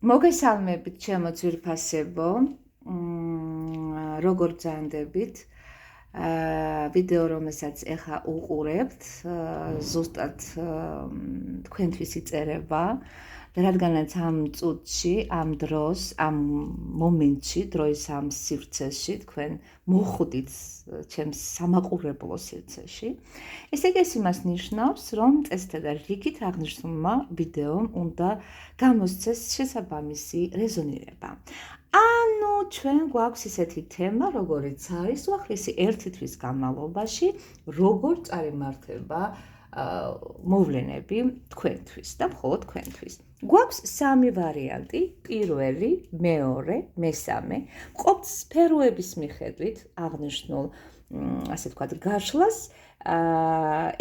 მოგესალმებით ჩემო ძვირფასებო, როგორ ბრძანდებით? ვიდეო რომელსაც ეხა უყურებთ, ზუსტად თქვენთვის იწერება და რადგანაც ამ წუთში, ამ დროს, ამ მომენტში, დროის ამ სივრცეში თქვენ მოხვდით ჩემს სამაყურებლო სივრცეში, ესე იგი ეს იმას ნიშნავს, რომ წესითა და რიგით აღნიშნულმა ვიდეომ უნდა გამოსცეს შესაბამისი რეზონირება. ანუ ჩვენ გვაქვს ისეთი თემა, როგორიც არის უახლესი ერთი თვის განმავლობაში, როგორ წარიმართება მოვლენები თქვენთვის და მხოლოდ თქვენთვის. გვაქვს სამი ვარიანტი, პირველი, მეორე, მესამე. ყოფთ სფეროების მიხედვით აღნიშნულ, ასე ვთქვათ, გაშლას.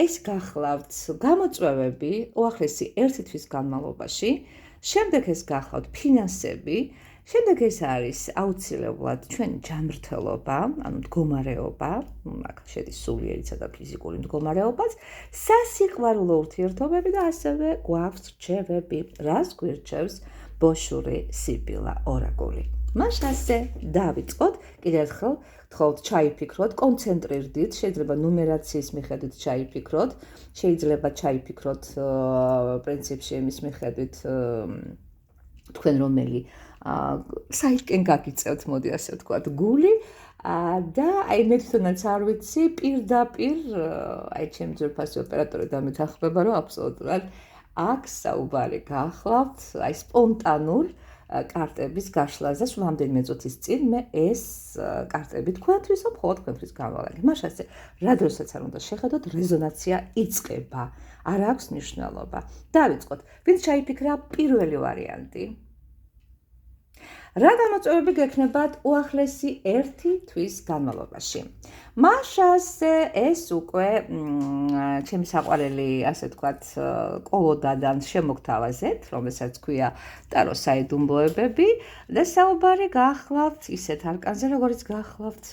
ეს გახლავთ გამოწვევები უახლესი ერთი თვის განმავლობაში, შემდეგ ეს გახლავთ ფინანსები, შემდეგ ეს არის აუცილებლად ჩვენი ჯანმრთელობა, ანუ მდგომარეობა, აქ შედის სულიერისა და ფიზიკური მდგომარეობაც, სასიყვარულო ურთიერთობები და ასევე გვაქვს რჩევები, რას გვირჩევს ბოშური სიბილა ორაკული. მაშასე დავიწყოთ, კიდევ ერთხელ გთხოვთ ჩაიფიქროთ, კონცენტრირდით, შეიძლება ნუმერაციის მიხედვით ჩაიფიქროთ, შეიძლება ჩაიფიქროთ პრინციპში იმის მიხედვით თქვენ რომელი საითკენ გაგიწევთ, მოდი ასე ვთქვათ, გული და აი მე თვითონაც არ ვიცი, პირდაპირ აი ჩემი ძვირფასი ოპერატორი დამეთანხმება, რომ აბსოლუტურად აქ საუბარი გახლავთ აი სპონტანურ კარტების გაშლაზე, რამდენიმე წუთის წინ მე ეს კარტები თქვენთვის, მხოლოდ თქვენთვის გავავალი. მაშასე, რა დროსაც არ უნდა შეხედოთ, რეზონაცია იწყება. არ აქვს მნიშვნელობა. დავიწყოთ. ვინც ჩაიფიქრა პირველი ვარიანტი. რა გამოწვევები გექნებათ უახლესი ერთი თვის განმავლობაში? მაშასე ეს უკვე ჩემი საყვარელი, ასე ვთქვათ, კოლოდადან შემოგთავაზეთ, რომელსაც ქვია ტარო საიდუმლოებები და საუბარი გახლავთ ისეთ არკანზე, როგორც გახლავთ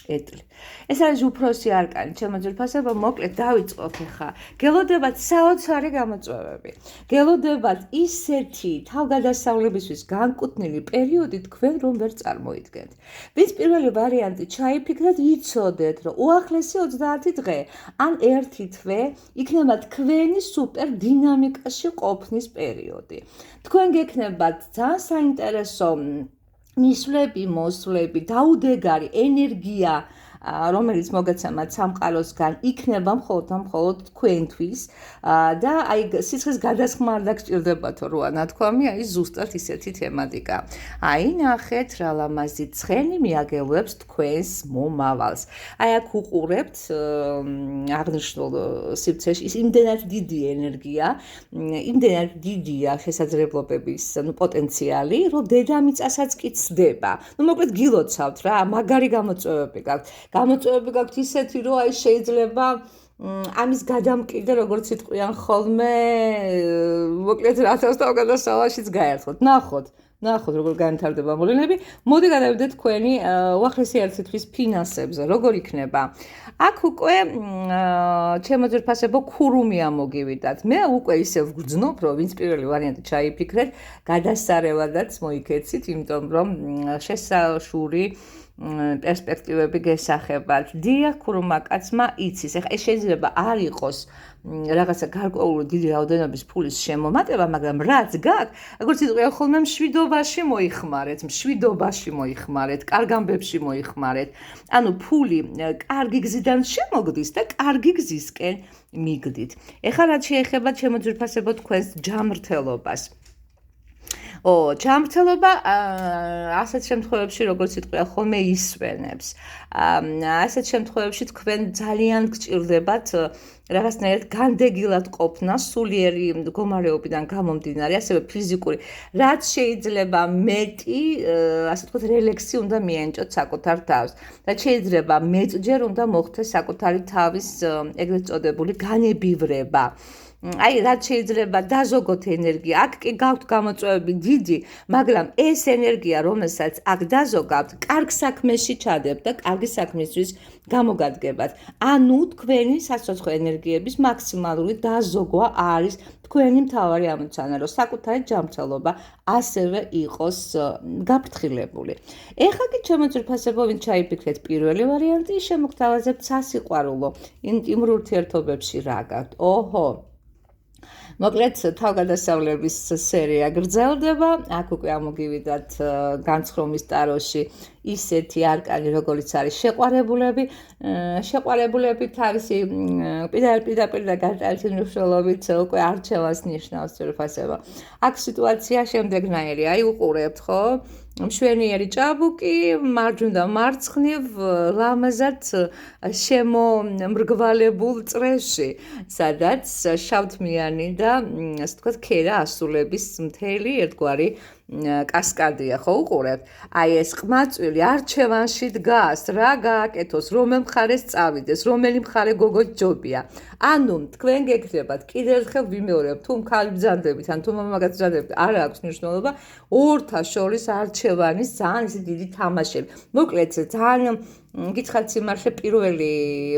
ეტლი. ეს არის უფროსი არკანი, ჩემო ძვირფასებო, მოკლედ დავიწყოთ ახლა. გელოდებათ საოცარი გამოწვევები. გელოდებათ ისეთი თავგადასავლებისთვის განკუთვნილი პერიოდი თქვენ რომ ვერ წარმოიდგენთ. ვინც პირველი ვარიანტი ჩაიფიქრეთ, იცოდეთ, რომ უახლესი 30 დღე ან ერთი თვე იქნება თქვენი სუპერ დინამიკაში ყოფნის პერიოდი. თქვენ გექნებათ ძალიან საინტერესო მისვლები, მოსვლები, დაუდეგარი ენერგია, რომელიც მოგეცემათ სამყაროსგან, იქნება მხოლოდ თქვენთვის და აი სიცხეს გადასხმა არ დაგჭირდებათო რა ნათქვამი, აი ზუსტად ისეთი თემატიკა. აი ნახეთ რა ლამაზი ცხენი მიაგელვებს თქვენს მომავალს. აი აქ უყურებთ აღნიშნულ სივრცეში ის იმდენად დიდი ენერგია, იმდენად დიდია შესაძლებლობების პოტენციალი, რომ დედამიწასაც კი ცდება. ნუ მოკლედ გილოცავთ რა, მაგარი გამოწვევები გაქვთ. გამოწვევები გაქვთ ისეთი, რომ აი შეიძლება ამის გადამკიდე, როგორც იტყვიან ხოლმე, მოკლედ რასაც თავგადასავალშიც გაერთოთ. ნახოთ როგორ განვითარდება მოვლენები. მოდი გადავიდეთ თქვენი უახლესი ერთი თვის ფინანსებზე, როგორ იქნება. აქ უკვე ჩემო ძვირფასებო ქურუმია მოგივიდათ. მე უკვე ისე ვგრძნობ, რომ ვინც პირველი ვარიანტი ჩაიფიქრეთ, გადასარევადაც მოიქეცით, იმიტომ რომ შესაშური პერსპექტივები გესახებათ. დიახ, ქურუმა კაცმა იცის. ეხლა ეს შეიძლება არ იყოს რაღაცა გარკვეული დიდი რაოდენობის ფულის შემომატება, მაგრამ რაც გაქვს, როგორც იტყვიან ხოლმე, მშვიდობაში მოიხმარეთ, კარგ ამბებში მოიხმარეთ. ანუ ფული კარგი გზიდან შემოგდის და კარგი გზისკენ მიგდით. ეხლა რაც შეეხება ჩემო ძვირფასებო თქვენს ჯანმრთელობას. ჯანმრთელობა ასეთ შემთხვევებში, როგორც იტყვია ხოლმე, ისვენებს. ასეთ შემთხვევებში თქვენ ძალიან გჭირდებათ რაღაცნაირად განდეგილად ყოფნა სულიერი მდგომარეობიდან გამომდინარე, ასევე ფიზიკური, რაც შეიძლება მეტი, ასე ვთქვათ, რელექსი უნდა მიენჭოთ საკუთარ თავს და შეიძლება მეტჯერ უნდა მოხდეს საკუთარი თავის ეგრეთ წოდებული განებივრება. აი რაც შეიძლება დაზოგოთ ენერგია, აქ კი გაქვთ გამოწვევები დიდი, მაგრამ ეს ენერგია, რომელსაც აქ დაზოგავთ, კარგ საქმეში ჩადებთ და კარგი საქმისთვის გამოგადგებათ. ანუ თქვენი სასოცხო ენერგიების მაქსიმალური დაზოგვა არის თქვენი მთავარი ამოცანა, რომ საკუთარი ჯანმრთელობა ასევე იყოს გაფრთხილებული. ეხლა კი ჩემო ძვირფასებო, ვინ ჩაიფიქრეთ პირველი ვარიანტი, შემოგთავაზებთ სასიყვარულო ინტიმურ ურთიერთობებში რა გაქვთ. ოჰო. მოკლედ თავგადასავლების სერია გრძელდება. აქ უკვე ამოგივიდათ განცხრომის ტაროში ისეთი არკანი, როგორიც არის შეყვარებულები. შეყვარებულები თავისი პირდაპირ და გარკვეული მნიშვნელობით უკვე არჩევას ნიშნავს ძვირფასებო. აქ სიტუაცია შემდეგნაირია. აი უყურებთ, ხო? მშვენიერი ჭაბუკი მარჯვნივ და მარცხნივ ლამაზად შემომრგვალებულ წრეში, სადაც შავთმიანი და ასე ვთქვათ ქერა ასულების მთელი ერთგვარი კასკადია, ხო უყურებთ? აი ეს ყმაწვილი არჩევანში დგას, რა გააკეთოს, რომელ მხარეს წავიდეს, რომელი მხარე გოგო ჯობია. ანუ თქვენ გეკრებათ, კიდევ ერთხელ ვიმეორებ, თუ მხარი ბრძანდებით, ან თუ მამაკაც ბრძანდებით, არ აქვს მნიშვნელობა, ორთა შორის არჩევანის ძალიან ისე დიდი თამაშები. მოკლედ ძალიან გითხარით სიმართლე, პირველი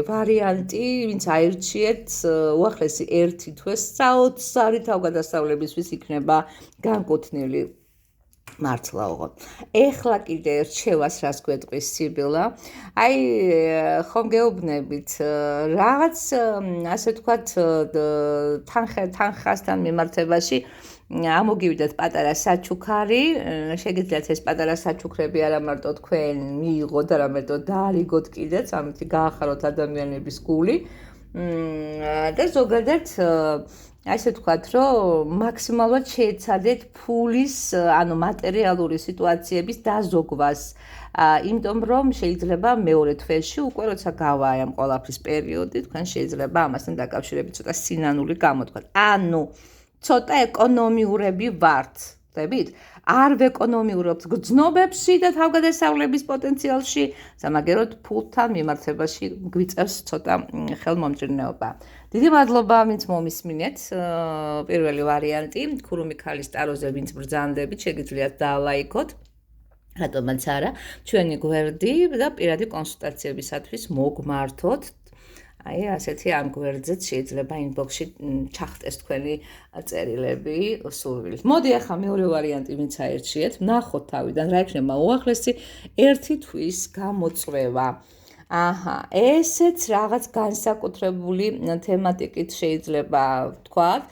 ვარიანტი, ვინც აირჩიეთ, უახლესი 1 თვე საოცარი თავგადასავლებისთვის იქნება განკუთვნილი. მართლა უღო. ეხლა კიდე რჩევას რას გვეტყვის სიბილა. აი ხომ გეუბნებით, რაღაც ასე ვთქვათ თანხასთან მიმართებაში ამოგივიდათ პატარა საჩუქარი, შეგიძლიათ ეს პატარა საჩუქრები არა მარტო თქვენ მიიღოთ, არამედ დაარიგოთ კიდეც, ამით გაახაროთ ადამიანების გული და ზოგადად ასე ვთქვათ, რომ მაქსიმალურად შეეცადეთ ფულის, ანუ მატერიალური სიტუაციების დაზოგვას. იმიტომ რომ შეიძლება მეორე თვეში უკვე როცა გავაა ამ ყველაფრის პერიოდი, თქვენ შეიძლება ამასთან დაკავშირებით ცოტა სინანული გამოთქვათ. ანუ ცოტა ეკონომიურები ვართ, ხდებით? არ ვეკონომიურობთ გრძნობებში და თავგადასავლების პოტენციალში, სამაგეროდ ფულთან მიმართებაში გვიწევს ცოტა ხელმომჭირნეობა. დიდი მადლობა, ვინც მომისმინეთ. პირველი ვარიანტი, ქურუმი ქალის ტაროზე, ვინც ბრძანდებით, შეგიძლიათ დაალაიქოთ. რატომაც არა, ჩვენი გვერდი და პირადი კონსულტაციებისათვის მოგმართოთ. აი, ასეთი ამ გვერდზეც შეიძლება ინბოქსში ჩახტეს თქვენი წერილები სურვილით. მოდი ახლა მეორე ვარიანტი, ვინც აირჩიეთ, ვნახოთ თავიდან რა იქნება უახლესი 1 თვის გამოწვევა. აჰა, ესეც რაღაც განსაკუთრებული თემატიკით შეიძლება ვთქვათ,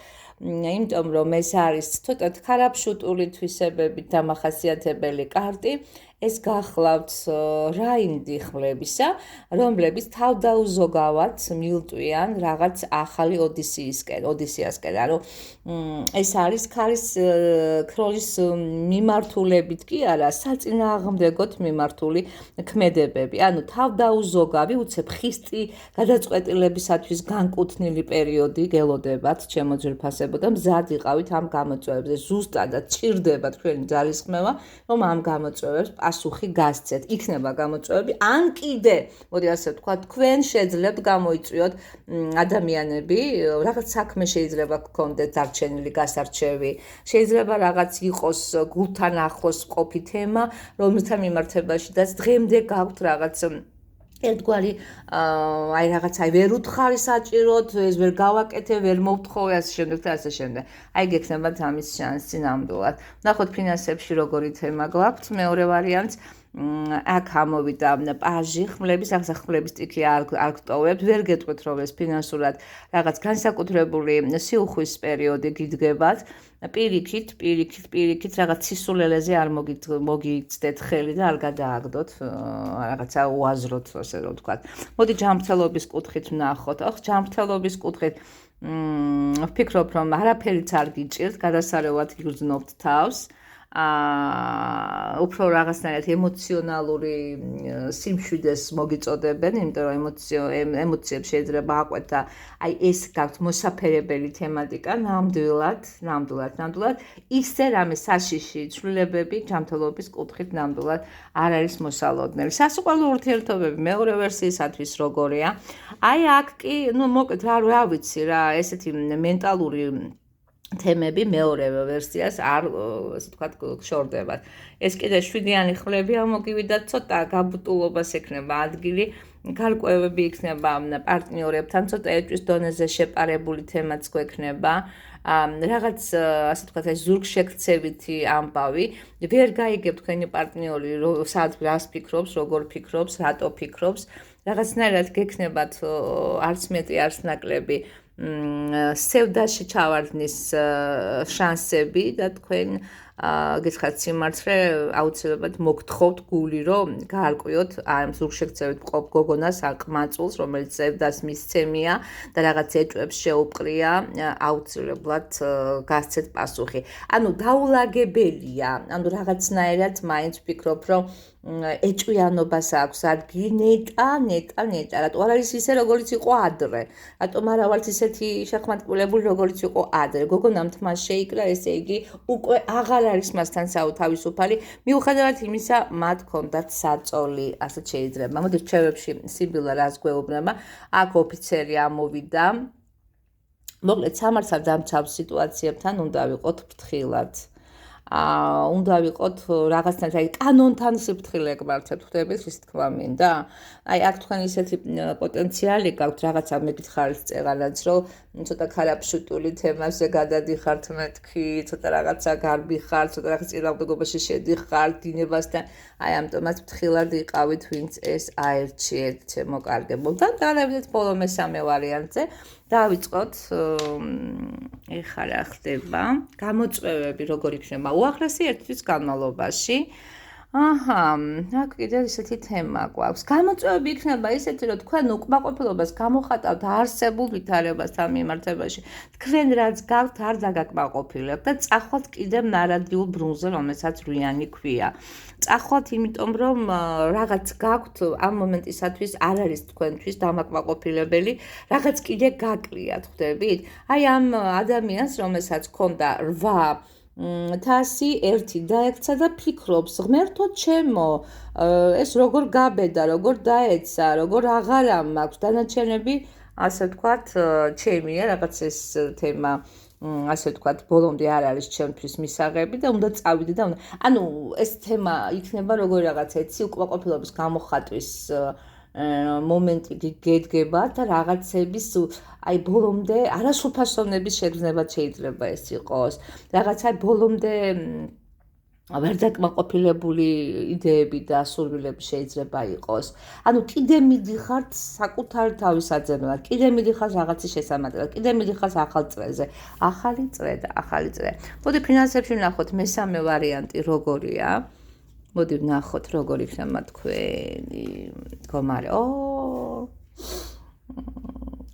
იმიტომ რომ ეს არის ცოტა ქარაფშუტული თვისებებით დამახასიათებელი კარტი. ეს გახლავთ რაინდი ხმლებისა, რომლებიც თავდაუზოგავად მილტვიან რაღაც ახალი ოდისეასკენ. ანუ ეს არის ქალის ქროლის მიმართულებით კი არა, საწინააღმდეგოდ მიმართული ქმედებები. ანუ თავდაუზოგავი, უცებ ხისტი გადაწყვეტილებისათვის განკუთვნილი პერიოდი გელოდებათ, ჩემო ძვირფასებო და მზად იყავით ამ გამოწვევებზე. ზუსტადად ჭირდება თქვენი ძალისხმევა, რომ ამ გამოწვევებს პასუხი გასცეთ. იქნება გამოწვევები, ან კიდე, მოდი ასე ვთქვათ, თქვენ შეძლებთ გამოიწვიოთ ადამიანები, რაღაც საქმე შეიძლება გქონდეთ დარჩენილი გასარჩევი, შეიძლება რაღაც იყოს გულთან ახლოს მყოფი თემა, რომელთან მიმართებაშიდაც დღემდე გაქვთ რაღაც ერთგვარი აი რაღაცა ვერ უთხარი საჭიროდ, ეს ვერ გავაკეთე, ვერ მოვთხოვე, ასე შემდეგ და ასე შემდეგ. აი გექნებათ ამის შანსი ნამდვილად. ვნახოთ ფინანსებში როგორი თემა გაქვთ, მეორე ვარიანტს. აქ ამოვიდა პაჟი ხმლების, ახლა ხმლების ტიკი არ გტოვებთ, ვერ გეტყვით რომ ეს ფინანსურად რაღაც განსაკუთრებული სიუხვის პერიოდი გიდგებათ. პირიქით რაღაც სისულელეზე არ მოგიცდეთ ხელი და არ გადააგდოთ რაღაცა უაზროთ, ასე რომ ვთქვათ. მოდი ჯანმრთელობის კუთხით ვნახოთ. ახ ჯანმრთელობის კუთხით ვფიქრობ რომ არაფერიც არ გიჭირთ, გადასარევად გიგრძნობთ თავს. უფრო რაღაცნაირად ემოციონალური სიმშვიდეს მოგიწოდებენ, იმიტომ რომ ემოციებს შეიძლება აყვეთ და აი ეს გაქვთ მოსაფერებელი თემატიკა, ნამდვილად ისე რამე საშიში ცვლილებები ჯანმრთელობის კუთხით ნამდვილად არ არის მოსალოდნელი. სასიყვარლო ურთიერთობები მეორე ვერსიისათვის როგორია? აი აქ კი, მოკლედ რა ვიცი რა, ესეთი მენტალური თემები მეორე ვერსიას არ, ასე ვთქვათ, გშორდებათ. ეს კიდე 7-იანი ხმლებია მოგივიდათ, ცოტა გაბუტულობას ექნება ადგილი, გარკვევები იქნება პარტნიორებთან, ცოტა ეჭვის დონეზე შეპარებული თემაც გვექნება. რაღაც, ასე ვთქვათ, ზურგშექცევითი ამბავი, ვერ გაიგებ თქვენი პარტნიორი სადაც რას ფიქრობს, როგორ ფიქრობს, რატო ფიქრობს, რაღაცნაირად გექნებათ არც მეტი, არც ნაკლები სევდაში ჩავარდნის შანსები და თქვენ გეცხართ სიმართლე, აუცილებლად მოგთხოვთ გული, რომ გაარკვიოთ ამ ზურგშექცევით მყოფ გოგონას ან ყმაწვილს, რომელიც სევდას მისცემია და რაღაც ეჭვებს შეუპყრია, აუცილებლად გასცეთ პასუხი. ანუ დაულაგებელია, ანუ რაღაცნაირად მაინც ვფიქრობ, რომ ეჭვიანობას აქვს ადგილი ნეტა, რატო არ არის ისე, როგორიც იყო ადრე, რატომ არა ვართ ისეთი შეხმატკილებული, როგორიც იყო ადრე, გოგონამ თმა შეიკრა, ესე იგი უკვე აღარ არის მასთან თავისუფალი, მიუხედავად იმისა, მათ ჰქონდათ საწოლი, ასეთ შეიძლება. მოდით ჩვევებში სიბილა რას გვეუბნება, აქ ოფიცერი ამოვიდა, მოკლედ სამართალ დამცავ სიტუაციებთან უნდა ვიყოთ ფრთხილად. უნდა ვიყოთ რაღაცნაირად, აი კანონთან სიფრთხილე გმართებთ, ხვდებით, რის თქმა მინდა. აი აქ თქვენ ისეთი პოტენციალი გაქვთ, რაღაცა მეკითხარით წეღანაც, რომ ცოტა ქარაფშუტული თემაზე გადადიხართ მეთქი, ცოტა რაღაცა გარბი ხართ, ცოტა რაღაც წინააღმდეგობაში შედიხართ დინებასთან. აი ამიტომაც ფრთხილად იყავით, ვინც ეს აერჩიეთ, მოკარგებო. და დავიდეთ ბოლო მესამე ვარიანტზე. დავიწყოთ, ეხლა რა ხდება, გამოწვევები როგორ იქნება უახლესი ერთი თვის განმავლობაში. აქ კიდევ ისეთი თემა გვაქვს. გამოწვევები იქნება ისეთი, რომ თქვენ უკმაყოფილებას გამოხატავთ არსებულ ვითარებასთან მიმართებაში. თქვენ რაც გაქვთ, არ დაგაკმაყოფილებთ და წახვალთ კიდევ ნარადიულ ბრუნზე, რომელსაც რვიანი ქვია. წახვალთ, იმიტომ რომ რაღაც გაქვთ ამ მომენტისათვის არ არის თქვენთვის დამაკმაყოფილებელი, რაღაც კიდე გაკლიათ, ხვდებით? აი ამ ადამიანს, რომელსაც ჰქონდა 8 თასი, ერთი დაექცა და ფიქრობს, ღმერთო ჩემო, ეს როგორ გაბედა, როგორ დაეცა, როგორ აღარა მაქვს, დანარჩენები, ასე ვთქვათ, ჩემია, რაღაც ეს თემა, ასე ვთქვათ, ბოლომდე არ არის ჩემთვის მისაღები და უნდა წავიდე და ანუ ეს თემა იქნება როგორი რაღაც ეცი უკმაყოფილების გამოხატვის მომენტი გედგება და რაღაცების აი ბოლომდე არასრულფასოვნების შეგრძნება შეიძლება ეს იყოს. რაღაცა ბოლომდე ვერ დაკმაყოფილებული იდეები და სურვილები შეიძლება იყოს. ანუ კიდე მიდიხართ საკუთარ თავის აძებნად, კიდე მიდიხართ რაღაცის შესამატებლად, კიდე მიდიხართ ახალ წრეზე. ახალი წრე. მოდი ფინანსებში ვნახოთ მესამე ვარიანტი როგორია. მოდი ვნახოთ როგორ იქნება თქვენი მდგომარე.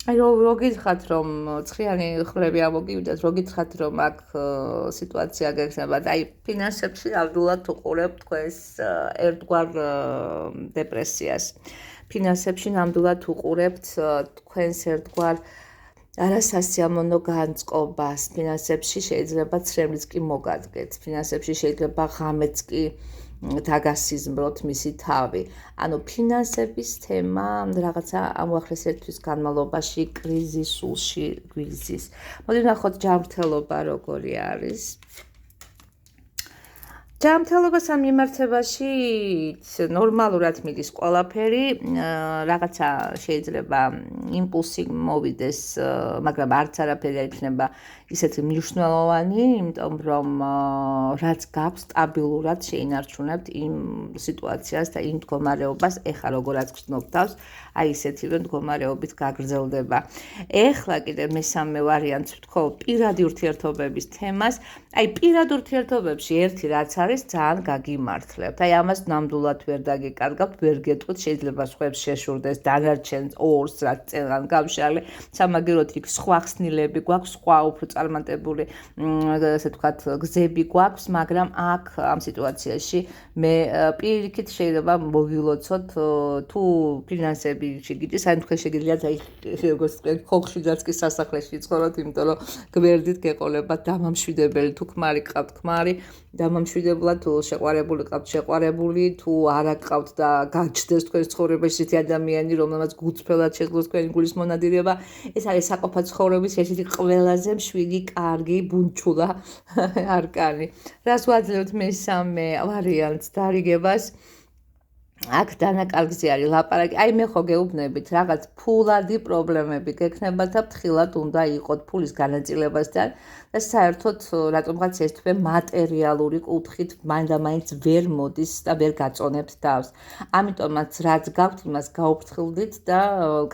აი რო გითხრათ რომ ცხიანი ხმლები ამოგივიდათ, რო გითხრათ რომ აქ სიტუაცია გექნება და აი ფინანსებში ნამდვილად უყურებთ თქვენს ერთგვარ დეპრესიას. ფინანსებში ნამდვილად უყურებთ თქვენს ერთგვარ არასასიამოვნო განწყობას. ფინანსებში შეიძლება ცრემლიც კი მოგადგეთ. ფინანსებში შეიძლება ღამეც კი დაგასიზმროთ მისი თავი. ანუ ფინანსების თემა რაღაცა ამ უახლეს ერთვის განმავლობაში კრიზისულში გვიზის. მოდი ვნახოთ ჯანმრთელობა როგორი არის. ჯანმრთელობასთან მიმართებაში ნორმალურად მიდის ყველაფერი, რაღაცა შეიძლება იმპულსი მოვიდეს, მაგრამ არც არაფერი არ იქნება ისეთი მნიშვნელოვანი, იმიტომ რომ რაც გაქვს სტაბილურად შეინარჩუნებთ იმ სიტუაციას და იმ მდგომარეობას, ეხლა როგორაც გრძნობ თავს, აი ისეთივე მდგომარეობით გაგრძელდება. ეხლა კიდე მესამე ვარიანტს ვთქო პირადი ურთიერთობების თემას, აი პირად ურთიერთობებში ერთი რაც არის ძალიან გაგიმართლებთ. აი ამას ნამდვილად ვერ დაგიკარგავთ, ვერ გეტყვით, შეიძლება სხვებს შეშურდეს დანარჩენს ორს რაც წელან გავშალე, სამაგეროთ იქ სხვა ხსნილები გვაქვს, სხვა უფრო წარმატებული ასე ვთქვათ გზები გვაქვს, მაგრამ აქ ამ სიტუაციაში მე პირიქით შეიძლება მოვილოცოთ თუ ფინანსები შეგიძლიათ, ან თქვენ შეგიძლიათ აი როგორც თქვენ ხოხშიძაც კი სასახლეში ცხოვრობთ, იმიტომ რომ გვერდით გეყოლება დამამშვიდებელი თუ ქმარი გყავთ ქმარი, დამამშვიდებლად თუ შეყვარებული გყავთ შეყვარებული, თუ არა გყავთ და გაჩნდეს თქვენს ცხოვრებაში ისეთი ადამიანი, რომელმაც გულწრფელად შეძლოს თქვენი გულის მონადირეობა, ეს არის საყოფა ცხოვრების ერთ-ერთი ყველაზე მშვიდი, კარგი, ბუნჩულა არკანი. რას ვაძლევთ მესამე ვარიანტს დარიგებას? აქ დანაკარგზე არის ლაპარაკი. აი მე ხო გეუბნებით, რაღაც ფულადი პრობლემები გექნებათ და ფრთხილად უნდა იყოთ ფულის განაწილებასთან და საერთოდ რატომღაც ეს თქვენ მატერიალური კუთხით მაინდა-მაინც ვერ მოდის და ვერ გაწონებთ თავს. ამიტომაც რაც გაქვთ, იმას გაუფრთხილდით და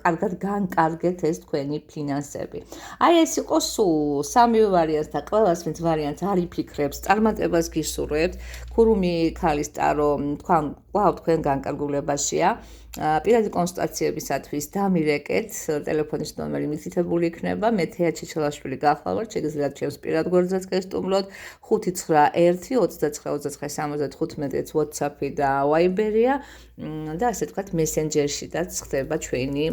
კარგად განკარგეთ ეს თქვენი ფინანსები. აი ეს იყო სულ სამივე ვარიანტს და ყველას ვინც ვარიანტს არ იფიქრებს, წარმატებას გისურვებთ. ქურუმი ქალის ტარო თქვენ განკარგულებაშია. პირადი კონსულტაციებისათვის დამირეკეთ, ტელეფონის ნომერი მითითებული იქნება. მე თეა ჩეჩელაშვილი გახლავართ, შეგიძლიათ ჩემს პირად გვერდზეც გესტუმროთ. 5912925 WhatsApp-ი და Viber-ია და ასე ვთქვათ მესენჯერშიდაც ხდება ჩვენი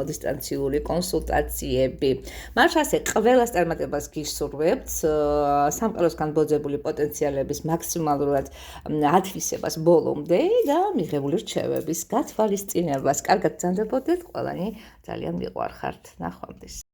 დისტანციური კონსულტაციები. მაგრამ ასე ყველას წარმატებას გისურვებთ, სამყაროსგან ბოძებული პოტენციალების მაქსიმალურად ათვისებას ბოლომდე და მიღებული რჩევების გათვალისწინებას. კარგად გრძანდებოდეთ, ყველანი ძალიან მიყვარხართ. ნახვამდის.